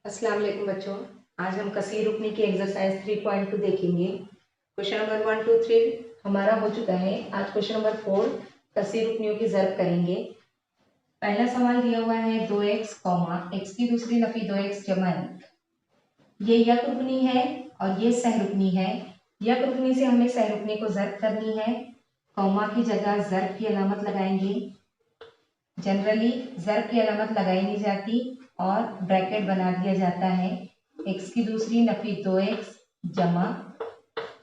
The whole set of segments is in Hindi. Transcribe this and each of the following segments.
अस्सलाम वालेकुम बच्चों। आज हम कसीर रुकनी की एक्सरसाइज 3.2 देखेंगे। क्वेश्चन नंबर 1 2 3 हमारा हो चुका है। आज क्वेश्चन नंबर 4 कसीर रुकनियों की ज़रब करेंगे। पहला सवाल दिया हुआ है 2x x की दूसरी नफी 2x जमा 1। ये यक रुकनी है और ये सह रुकनी है। यक रुकनी से हमें सह रुकनी को ज़रब करनी है। कौमा की जगह ज़रब की अलामत लगाएंगे। जनरली ज़रब की अलामत लगाई नहीं जाती और ब्रैकेट बना दिया जाता है। x की दूसरी नफी 2x जमा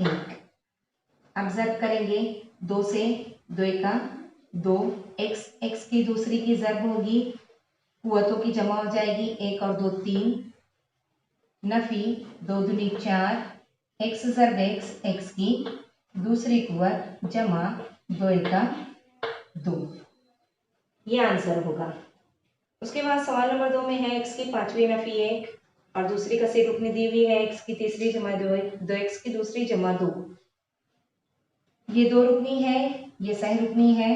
1। अब ज़रब करेंगे 2 से, 2 का 2, x की दूसरी की ज़रब होगी, कुव्वतों की जमा हो जाएगी, 1 और 2 3, नफी 2 दूनी 4, x ज़रब x की दूसरी कुव्वत जमा 2 का 2। ये आंसर होगा। उसके बाद सवाल नंबर 2 में है x की पांचवी नफी 1 और दूसरी कसीर रुकनी दी हुई है x की तीसरी जमा 2 x की दूसरी जमा 2। ये दो रुकनी है, ये सह रुकनी है।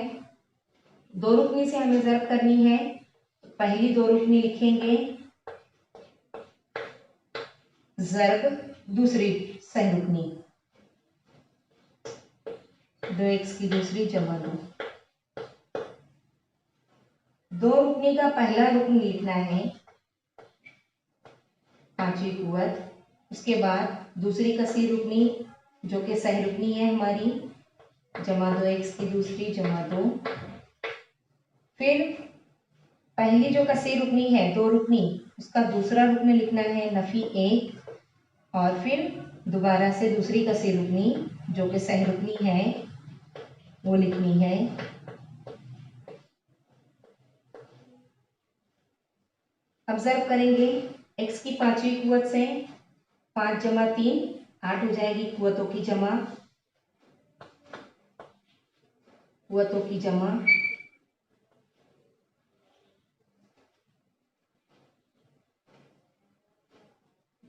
दो रुकनी से हमें ज़रब करनी है। पहली दो रुकनी लिखेंगे ज़रब दूसरी सह रुकनी 2x की दूसरी जमा 2। दो रुकनी का पहला रुकन लिखना है पांचवी कुव्वत। उसके बाद दूसरी कसीर रुकनी जो कि सह रुकनी है हमारी जमा 2x की दूसरी जमा 2। फिर पहली जो कसीर रुकनी है दो रुकनी, उसका दूसरा रुकन लिखना है नफी 1 और फिर दोबारा से दूसरी कसीर रुकनी जो कि सह रुकनी है वो लिखनी है। अब ज़रब करेंगे x की पांचवी कुव्वत से 5 जमा 3 8 हो जाएगी, कुव्वतों की जमा, कुव्वतों की जमा।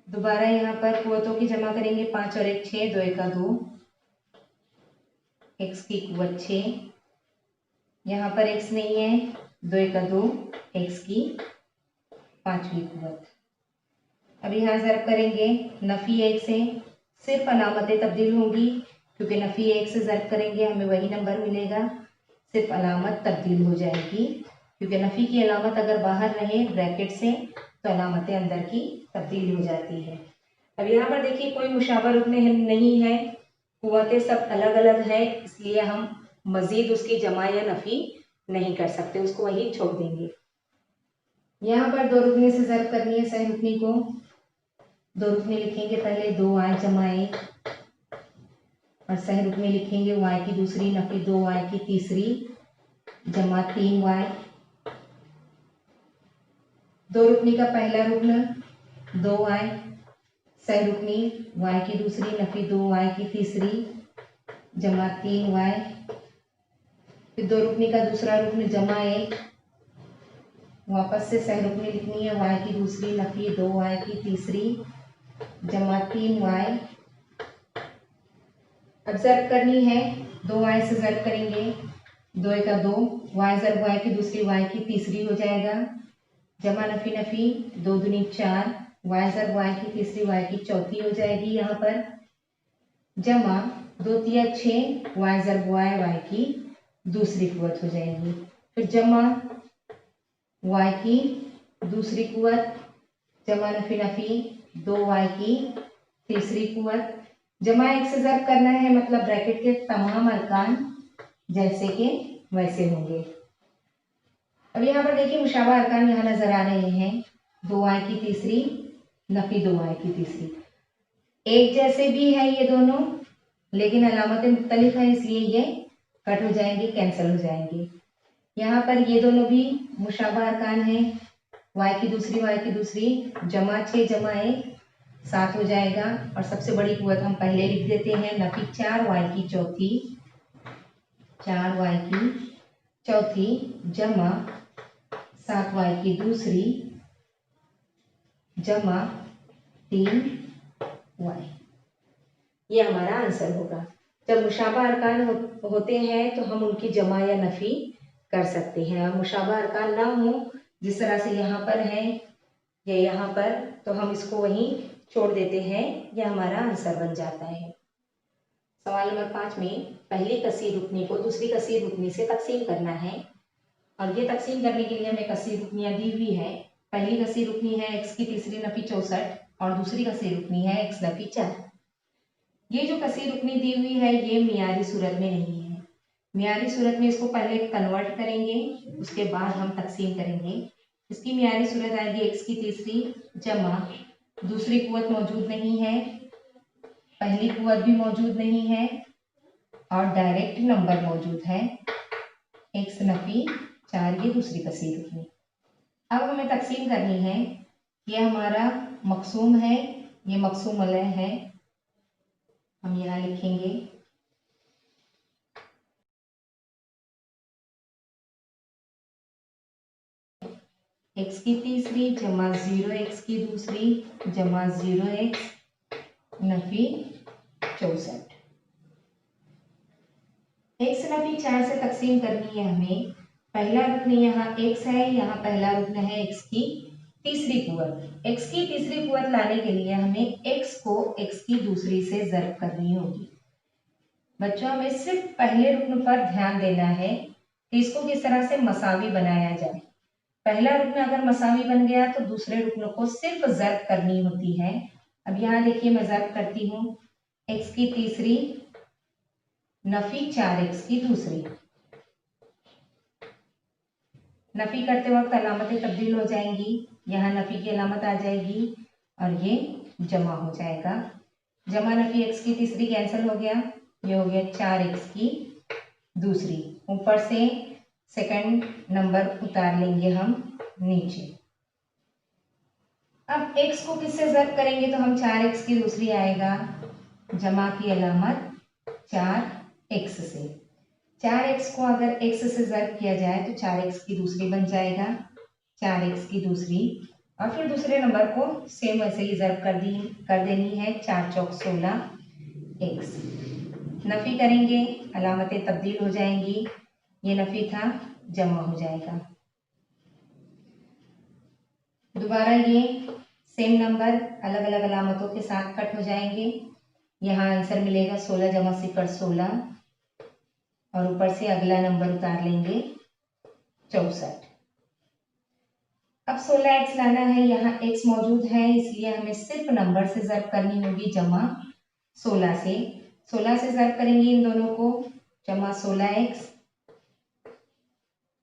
दोबारा यहाँ पर कुव्वतों की जमा करेंगे, 5 और 1 6, 2 का 2, x की कुव्वत 6, यहाँ पर x नहीं है, 2 का 2, x की पांचवी कुव्वत। अब यहाँ ज़रब करेंगे नफी 1 से, सिर्फ अलामतें तब्दील होंगी क्योंकि नफी 1 से ज़रब करेंगे हमें वही नंबर मिलेगा, सिर्फ अलामत तब्दील हो जाएगी क्योंकि नफी की अलामत अगर बाहर रहे ब्रैकेट से तो अलामतें अंदर की तब्दील हो जाती है। अब यहाँ पर देखिए कोई मुशाबा रुकने नहीं है, कुव्वतें सब अलग अलग है, इसलिए हम मजीद उसकी जमा या नफी नहीं कर सकते, उसको वही छोड़ देंगे। यहाँ पर दो रुकने से ज़रब करनी है सह रुकनी को। दो रुकने लिखेंगे पहले 2y जमा 1 और सह रुकने लिखेंगे y की दूसरी नफी 2y की तीसरी जमा 3y। दो रुकनी का पहला रुकन 2y, सह रुकनी y की दूसरी नफी 2y की तीसरी जमा 3y। फिर दो रुकनी का दूसरा रुकन जमा 1, वापस से सह रुकनी लिखनी है y की दूसरी नफी 2y की तीसरी जमा 3y। अब ज़रब करनी है 2y से ज़रब करेंगे, 2 का 2, y ज़रब y की दूसरी y की तीसरी हो जाएगा, जमा नफी नफी 2 दूनी 4, y ज़रब y की तीसरी y की चौथी हो जाएगी यहाँ पर, जमा 2 तिया 6, y ज़रब y की दूसरी कुव्वत हो जाएगी, फिर जमा y की दूसरी कुव्वत जमा नफी नफी 2y की तीसरी कुव्वत। जमा 1 से ज़रब करना है मतलब ब्रैकेट के तमाम अरकान जैसे के वैसे होंगे। अब यहाँ पर देखिए मुशाबा अरकान यहाँ नजर आ रहे हैं, 2y की तीसरी नफी 2y की तीसरी, एक जैसे भी है ये दोनों लेकिन अलामतें मुख्तलिफ है इसलिए ये कट हो जाएंगे, कैंसिल हो जाएंगे। यहाँ पर ये दोनों भी मुशाबा अरकान है, y की दूसरी जमा 6 जमा 1 7 हो जाएगा और सबसे बड़ी कुव्वत हम पहले लिख देते हैं नफी 4y की चौथी, 4y की चौथी जमा 7y की दूसरी जमा 3y। ये हमारा आंसर होगा। जब मुशाबा अरकान होते हैं तो हम उनकी जमा या नफी कर सकते हैं, और मुशाबा अरकान ना हो जिस तरह से यहाँ पर है, ये यहाँ पर, तो हम इसको वहीं छोड़ देते हैं, यह हमारा आंसर बन जाता है। सवाल नंबर 5 में पहली कसी रुकनी को दूसरी कसी रुकनी से तकसीम करना है, और ये तकसीम करने के लिए हमें कसी रुकनियाँ दी हुई है। पहली कसी रुकनी है x की तीसरी नफी 64 और दूसरी कसी रुकनी है x नफी 4। ये जो कसी रुकनी दी हुई है ये मियारी सूरत में नहीं है। मियारी सूरत में इसको पहले कन्वर्ट करेंगे, उसके बाद हम तकसीम करेंगे। इसकी मियारी सूरत आएगी x की तीसरी जमा दूसरी कुव्वत मौजूद नहीं है, पहली कुव्वत भी मौजूद नहीं है और डायरेक्ट नंबर मौजूद है x नफी 4, ये दूसरी कसी रुकनी। अब हमें तकसीम करनी है। ये हमारा मकसूम है, ये मकसूम अलय है, हम यहाँ लिखेंगे x की तीसरी जमा 0x की दूसरी जमा 0x नफी 64। x नफी 4 से तकसीम करनी है हमें। पहला रुकन यहाँ x है, यहाँ पहला रुकन है x की तीसरी कुव्वत। x की तीसरी कुव्वत लाने के लिए हमें x को x की दूसरी से ज़र्ब करनी होगी। बच्चों हमें सिर्फ पहले रुकन पर ध्यान देना है कि इसको किस तरह से मसावी बनाया जाए। पहला रुकन अगर मसावी बन गया तो दूसरे रुकन को सिर्फ ज़र्ब करनी होती है। अब यहाँ देखिए मैं ज़र्ब करती हूँ, x की तीसरी नफी 4x की दूसरी। नफी करते वक्त अलामतें तब्दील हो जाएंगी, यहाँ नफी की अलामत आ जाएगी और ये जमा हो जाएगा। जमा नफी x की तीसरी कैंसिल हो गया, ये हो गया 4x की दूसरी। ऊपर से सेकंड नंबर उतार लेंगे हम नीचे। अब x को किससे ज़र्ब करेंगे तो हम 4x की दूसरी आएगा, जमा की अलामत 4x से। 4x को अगर x से ज़र्ब किया जाए तो 4x की दूसरी बन जाएगा, 4x की दूसरी। और फिर दूसरे नंबर को सेम वैसे ही ज़र्ब कर देनी है, 4 चौक 16x। नफ़ी करेंगे, अलामतें तब्दील हो जाएंगी, ये नफ़ी था जमा हो जाएगा। दोबारा ये सेम नंबर अलग अलग अलामतों के साथ कट हो जाएंगे। यहाँ आंसर मिलेगा 16 जमा 0 16 और ऊपर से अगला नंबर उतार लेंगे 64। अब 16x लाना है, यहाँ x मौजूद है इसलिए हमें सिर्फ नंबर से ज़र्ब करनी होगी, जमा 16 से। 16 से ज़र्ब करेंगे इन दोनों को, जमा 16x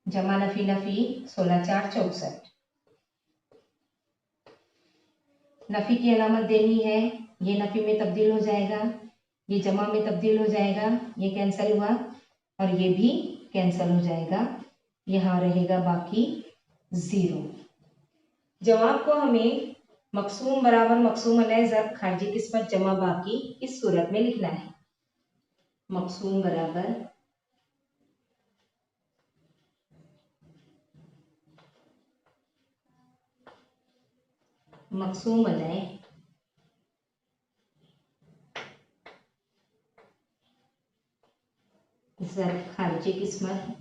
जमा नफी नफी 16 4 64। नफी की अलामत देनी है, ये नफी में तब्दील हो जाएगा, ये जमा में तब्दील हो जाएगा, ये कैंसिल हुआ और ये भी कैंसिल हो जाएगा, यहाँ रहेगा बाकी 0। जवाब को हमें मकसूम बराबर मकसूम अलय ज़र्ब खारिजी किस्मत जमा बाकी इस सूरत में लिखना है। मकसूम बराबर मकसूम अलय ज़र्ब खारिजी किस्मत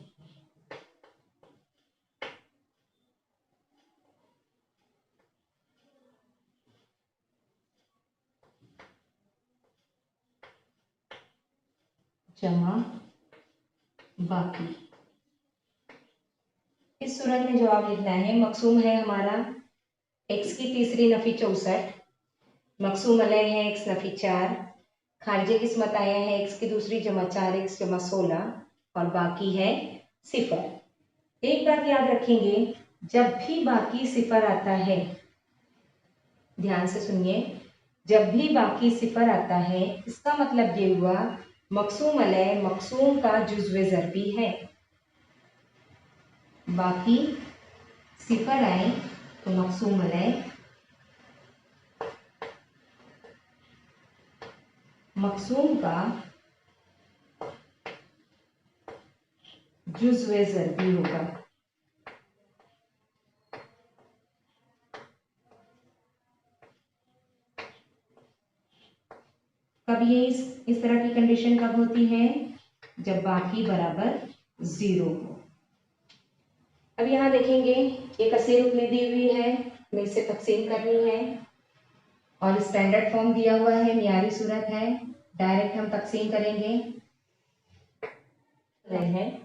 जमा बाकी। इस सूरत में जवाब लिखना है। मकसूम है हमारा x की तीसरी नफी 64, मकसूम अलय है x नफी 4, खारिजी किस्मत आया है x की दूसरी जमा 4x जमा 16 और बाकी है 0। एक बात याद रखेंगे, जब भी बाकी 0 आता है, ध्यान से सुनिए, जब भी बाकी 0 आता है इसका मतलब ये हुआ मकसूम अलय मकसूम का जुज़्व ज़रबी है। बाकी 0 आए तो मकसूम अलय मकसूम का जुज़्व ज़रबी होगा। कब ये इस तरह की कंडीशन कब होती है, जब बाकी बराबर 0 हो। अब यहाँ देखेंगे एक कसी रुकनी दी हुई है, में इसे तकसीम करनी है और स्टैंडर्ड फॉर्म दिया हुआ है, मियारी सूरत है, डायरेक्ट हम तकसीम करेंगे। है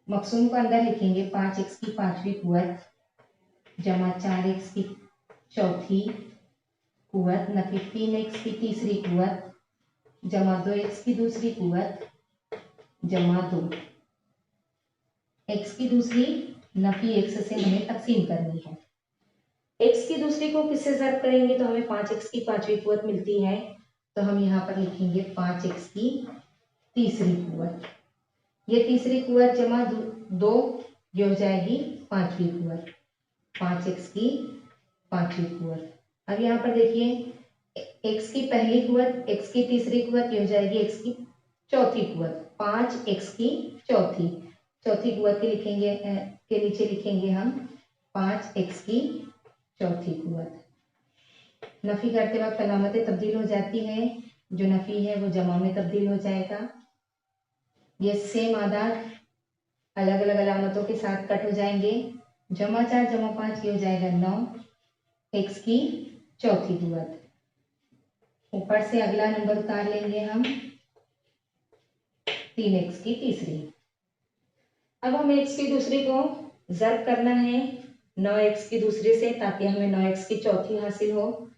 मकसूम को अंदर लिखेंगे 5x की पांचवी कुवत जमा 4x की चौथी कुवत नफी 3x की तीसरी कुवत जमा 2x की दूसरी कुवत जमा 2 x की दूसरी नफी x से हमें तकसीम करनी है। x की दूसरी को किससे ज़र्ब करेंगे तो हमें 5x की पांचवी कुवत मिलती है, तो हम यहाँ पर लिखेंगे 5x की तीसरी कुवत। ये तीसरी कुवत जमा 2 ये हो जाएगी पांचवी कुवत, 5x की पांचवी कुवत। अब यहाँ पर देखिए x की पहली कुवत, x की तीसरी कुवत ये हो जाएगी x की चौथी कुवत, 5x की चौथी कुवत के नीचे लिखेंगे हम 5x की चौथी कुवत। नफी करते वक्त अलामतें तब्दील हो जाती है, जो नफी है वो जमा में तब्दील हो जाएगा। ये सेम आदाद अलग अलग अलामतों के साथ कट हो जाएंगे। जमा 4 जमा 5 ये हो जाएगा 9 x की चौथी कुवत। ऊपर से अगला नंबर उतार लेंगे हम 3x की तीसरी। अब हमें x की दूसरी को ज़र्ब करना है 9x की दूसरी से, ताकि हमें 9x की चौथी हासिल हो।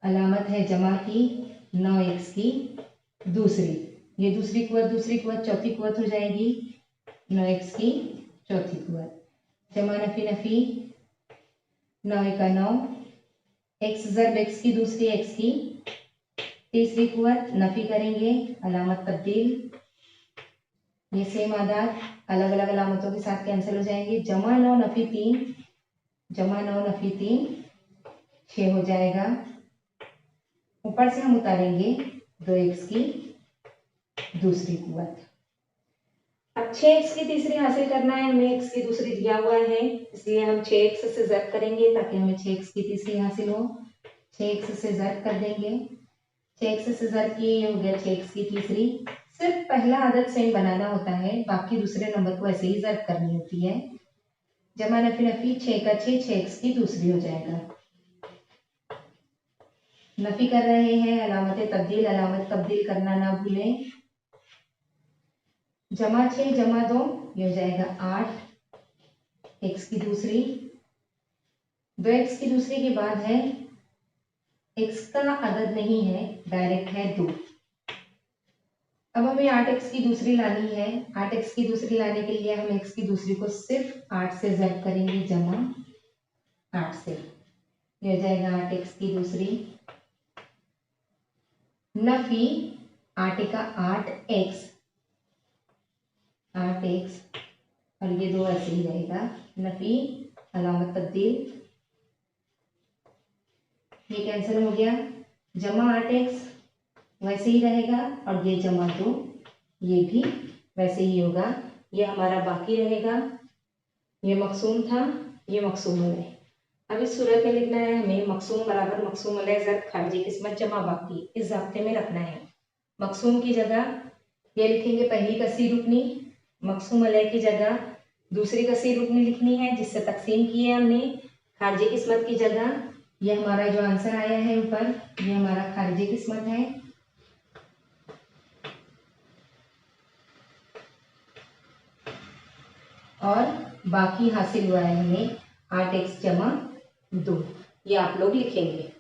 अलामत है जमा की 9x की दूसरी, ये दूसरी कुवत चौथी कुवत हो जाएगी 9x की चौथी कुवत। जमा नफी नफी 9 का 9 x ज़र्ब x की दूसरी x की तीसरी कुवत। नफी करेंगे अलामत तब्दील, ये सेम आदाद अलग अलग अलामतों के साथ कैंसिल हो जाएंगे। जमा 9 नफी 3 6 हो जाएगा। ऊपर से हम उतारेंगे 2x की दूसरी कुवत। अब 6x की तीसरी हासिल करना है, हमें x की दूसरी दिया हुआ है, इसलिए हम 6x से ज़र्ब करेंगे ताकि हमें 6x की तीसरी हासिल हो। 6x से ज़र्ब कर देंगे, 6x से ज़र्ब किए, ये हो गया 6x की तीसरी। सिर्फ पहला आदद सेम बनाना होता है, बाकी दूसरे नंबर को ऐसे ही ज़र्ब करनी होती है। जमा नफी नफी 6 का 6 6x की दूसरी हो जाएगा। नफी कर रहे हैं अलामत तब्दील करना ना भूलें। जमा 6 जमा 2 ये हो जाएगा 8 x की दूसरी। 2x की दूसरी के बाद है x का अदद नहीं है, डायरेक्ट है 2। अब हमें 8x की दूसरी लानी है। 8x की दूसरी लाने के लिए हम x की दूसरी को सिर्फ 8 से ज़र्ब करेंगे, जमा 8 से, ये हो जाएगा 8x की दूसरी। नफी 8 का 8x और ये 2 ऐसे ही रहेगा। नफी अलामत तब्दील, ये कैंसिल हो गया। जमा 8x वैसे ही रहेगा और ये जमा 2 ये भी वैसे ही होगा, ये हमारा बाकी रहेगा। ये मकसूम था, ये मकसूम अलैह। अब इस सूरत में लिखना है हमें मकसूम बराबर मकसूम अलैह ज़र्ब खारिजी किस्मत जमा बाकी, इस ज़ाब्ते में रखना है। मकसूम की जगह ये लिखेंगे पहली कसीर रुकनी, मकसूम अलैह की जगह दूसरी कसीर रुकनी लिखनी है जिससे तकसीम किए हमने। खारिजी किस्मत की जगह ये हमारा जो आंसर आया है ऊपर, ये हमारा खारिजी किस्मत है। और बाकी हासिल हुआ है हमें 8x जमा 2, ये आप लोग लिखेंगे।